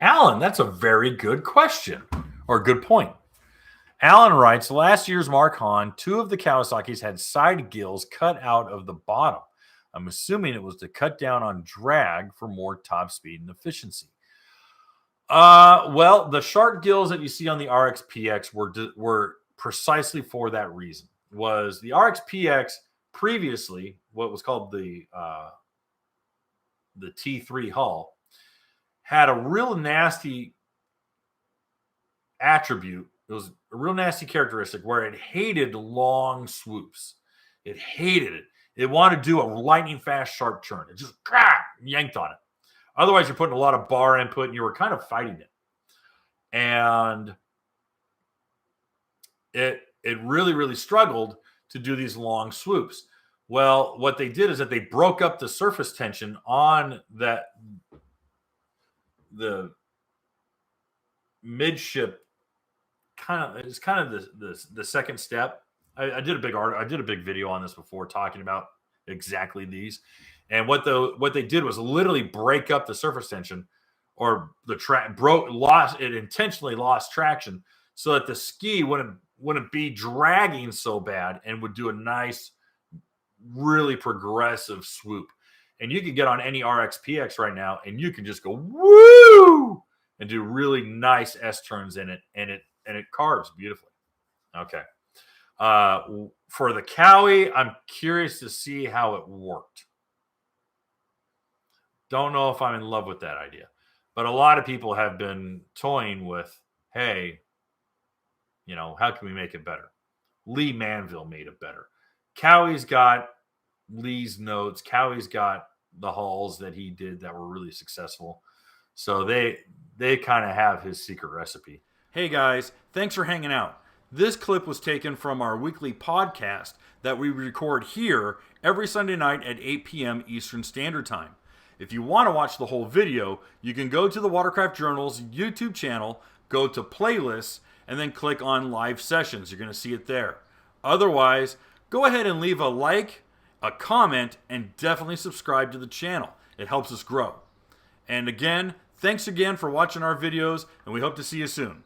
Alan, that's a very good question, or good point. Alan writes, last year's Mark Hahn, two of the Kawasaki's had side gills cut out of the bottom. I'm assuming it was to cut down on drag for more top speed and efficiency. Well, the shark gills that you see on the RXPX were precisely for that reason. Was the RXPX previously what was called the T3 hull had a real nasty attribute. It was a real nasty characteristic where it hated long swoops. It hated it. It wanted to do a lightning fast sharp turn. It just yanked on it. Otherwise, you're putting a lot of bar input and you were kind of fighting it. And it really, really struggled to do these long swoops. Well, what they did is that they broke up the surface tension on the midship. It's kind of the second step. I did a big video on this before talking about exactly these. And what they did was literally break up the surface tension, or it intentionally lost traction so that the ski wouldn't be dragging so bad and would do a nice, really progressive swoop. And you can get on any RXPX right now and you can just go woo and do really nice S turns in it, and it carves beautifully. Okay. For the Cowie, I'm curious to see how it worked. Don't know if I'm in love with that idea. But a lot of people have been toying with, hey, how can we make it better? Lee Manville made it better. Cowie's got Lee's notes. Cowie's got the hulls that he did that were really successful. So they kind of have his secret recipe. Hey guys, thanks for hanging out. This clip was taken from our weekly podcast that we record here every Sunday night at 8 p.m. Eastern Standard Time. If you want to watch the whole video, you can go to the Watercraft Journal's YouTube channel, go to playlists, and then click on live sessions. You're going to see it there. Otherwise, go ahead and leave a like, a comment, and definitely subscribe to the channel. It helps us grow. And again, thanks again for watching our videos, and we hope to see you soon.